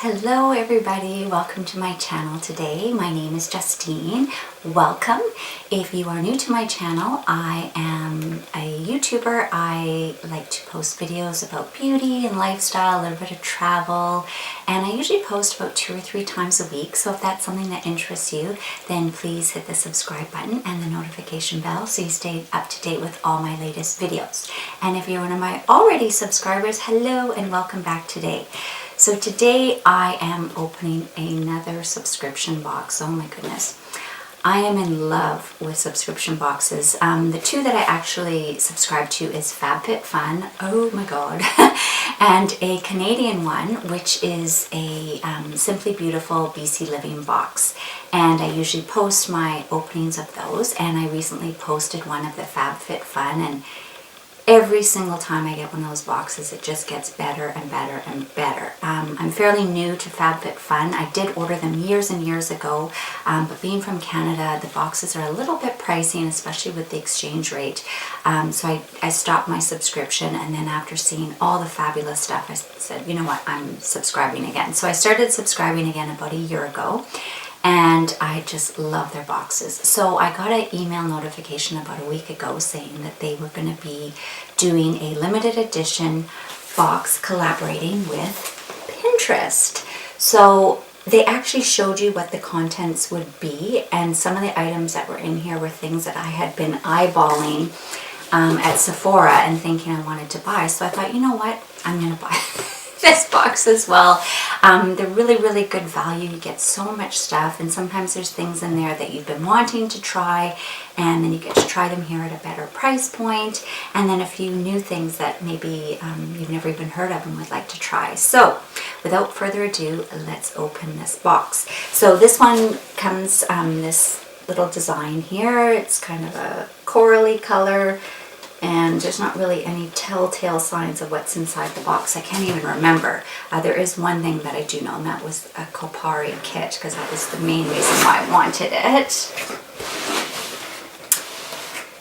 Hello everybody, welcome to my channel today. My name is Justine. Welcome. If you are new to my channel, I am a YouTuber. I like to post videos about beauty and lifestyle, a little bit of travel, and I usually post about 2 or 3 times a week. So if that's something that interests you, then please hit the subscribe button and the notification bell so you stay up to date with all my latest videos. And if you're one of my already subscribers, hello and welcome back today. So today I am opening another subscription box. Oh my goodness. I am in love with subscription boxes. The two that I actually subscribe to is Fabfitfun, oh my god, and a Canadian one, which is a Simply Beautiful BC Living box. And I usually post my openings of those, and I recently posted one of the Fabfitfun, and every single time I get one of those boxes, it just gets better and better and better. I'm fairly new to Fabfitfun. I did order them years and years ago, but being from Canada, the boxes are a little bit pricey, and especially with the exchange rate. So I stopped my subscription, and then after seeing all the fabulous stuff, I said, you know what, I'm subscribing again. So I started subscribing again about a year ago, and I just love their boxes. So I got an email notification about a week ago saying that they were going to be doing a limited edition box collaborating with Pintrest. So they actually showed you what the contents would be, and some of the items that were in here were things that I had been eyeballing at Sephora and thinking I wanted to buy. So I thought, you know what, I'm going to buy this box as well. They're really good value. You get so much stuff, and sometimes there's things in there that you've been wanting to try, and then you get to try them here at a better price point, and then a few new things that maybe you've never even heard of and would like to try. So without further ado, let's open this box. So this one comes this little design here. It's kind of a corally color, and there's not really any telltale signs of what's inside the box. I can't even remember. There is one thing that I do know, and that was a Kopari kit, because that was the main reason why I wanted it.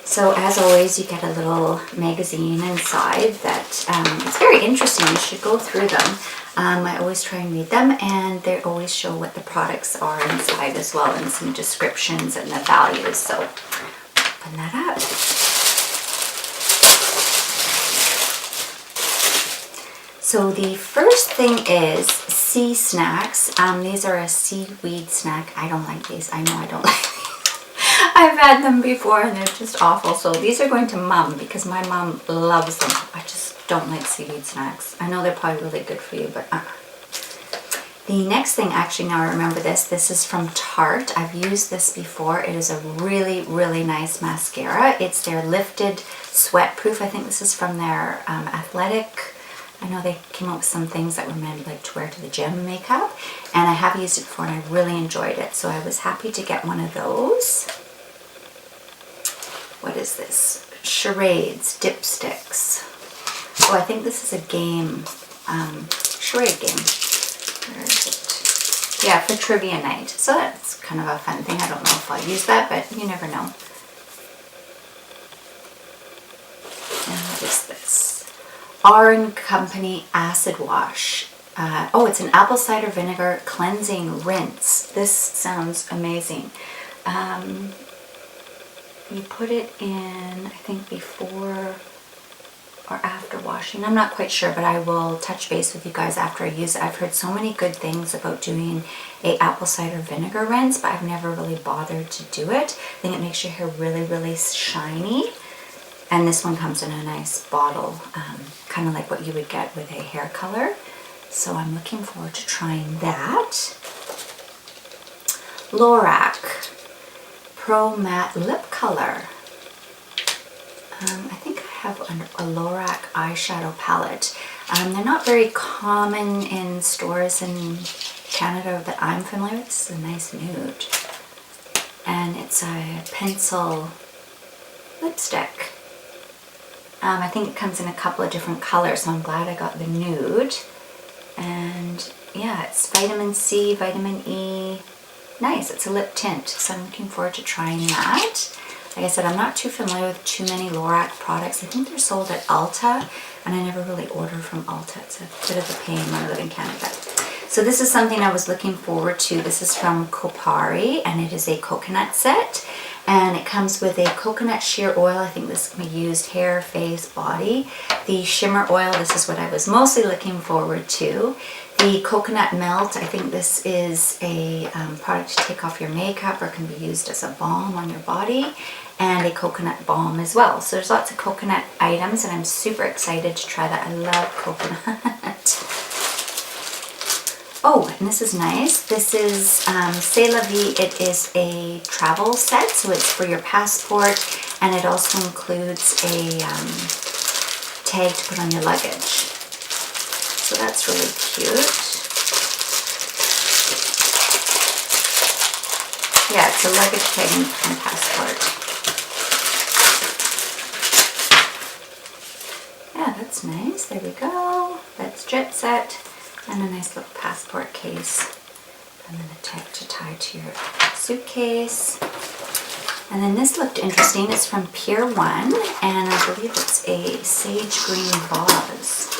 So as always, you get a little magazine inside that it's very interesting. You should go through them. I always try and read them, and they always show what the products are inside as well, and some descriptions and the values. So open that up. So the first thing is sea snacks. These are a seaweed snack. I don't like these. I know I don't like these. I've had them before and they're just awful. So these are going to Mom because my mom loves them. I just don't like seaweed snacks. I know they're probably really good for you, but The next thing, actually, now I remember this. This is from Tarte. I've used this before. It is a really nice mascara. It's their Lifted Sweatproof. I think this is from their athletic. I know they came up with some things that were meant like to wear to the gym makeup, and I have used it before and I really enjoyed it, so I was happy to get one of those. What is this? Charades Dipsticks. Oh, I think this is a game, charade game. Where is it? Yeah, for trivia night. So that's kind of a fun thing. I don't know if I'll use that, but you never know. And what is this? R+Co Acid Wash. Oh, it's an apple cider vinegar cleansing rinse. This sounds amazing. You put it in, I think, before or after washing. I'm not quite sure, but I will touch base with you guys after I use it. I've heard so many good things about doing a apple cider vinegar rinse, but I've never really bothered to do it. I think it makes your hair really shiny. And this one comes in a nice bottle, kind of like what you would get with a hair color. So I'm looking forward to trying that. Lorac Pro Matte Lip Color. I think I have a Lorac eyeshadow palette. They're not very common in stores in Canada that I'm familiar with. This is a nice nude. And it's a pencil lipstick. I think it comes in a couple of different colors, so I'm glad I got the nude. And yeah, it's vitamin C, vitamin E. Nice, it's a lip tint, so I'm looking forward to trying that. Like I said, I'm not too familiar with too many Lorac products. I think they're sold at Ulta, and I never really order from Ulta. It's a bit of a pain when I live in Canada. So this is something I was looking forward to. This is from Kopari, and it is a coconut set. And it comes with a coconut sheer oil. I think this can be used hair, face, body. The shimmer oil, this is what I was mostly looking forward to. The coconut melt, I think this is a product to take off your makeup or can be used as a balm on your body. And a coconut balm as well. So there's lots of coconut items, and I'm super excited to try that. I love coconut. Oh, and this is nice. This is C'est La Vie. It is a travel set, so it's for your passport, and it also includes a tag to put on your luggage. So that's really cute. Yeah, it's a luggage tag and passport. Yeah, that's nice. There we go. That's Jetset. And a nice little passport case. And then a tag to tie to your suitcase. And then this looked interesting. It's from Pier 1. And I believe it's a sage green vase.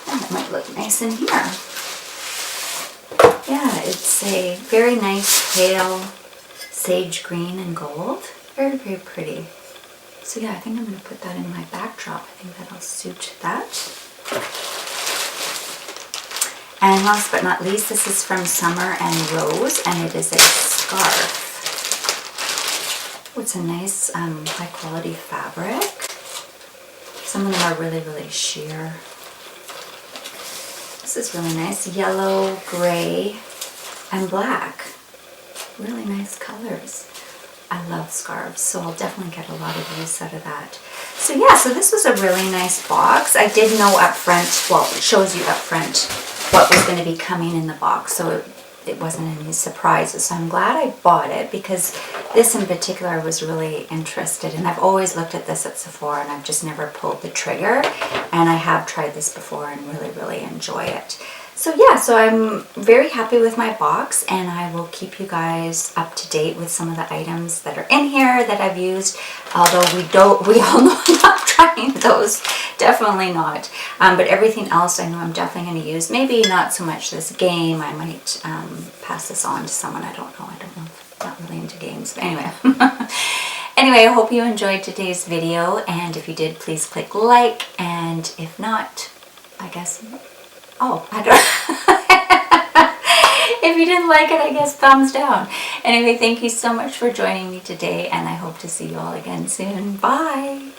And it might look nice in here. Yeah, it's a very nice pale sage green and gold. Very, very pretty. So yeah, I think I'm going to put that in my backdrop. I think that'll suit that. And last but not least, this is from Summer and Rose, and it is a scarf. Oh, it's a nice high quality fabric. Some of them are really, really sheer. This is really nice. Yellow, gray, and black. Really nice colors. I love scarves, so I'll definitely get a lot of use out of that. So yeah, so this was a really nice box. I did know up front, well, it shows you up front what was going to be coming in the box, so it wasn't any surprises. So I'm glad I bought it, because this in particular I was really interested in. I've always looked at this at Sephora, and I've just never pulled the trigger, and I have tried this before and really, really enjoy it. So yeah, so I'm very happy with my box, and I will keep you guys up to date with some of the items that are in here that I've used. Although we all know I'm not trying those, definitely not. But everything else I know I'm definitely going to use. Maybe not so much this game. I might pass this on to someone. I don't know. I'm not really into games. But anyway. Anyway, I hope you enjoyed today's video, and if you did, please click like, and if not, I guess... Oh, I don't... If you didn't like it, I guess thumbs down. Anyway, thank you so much for joining me today, and I hope to see you all again soon. Bye!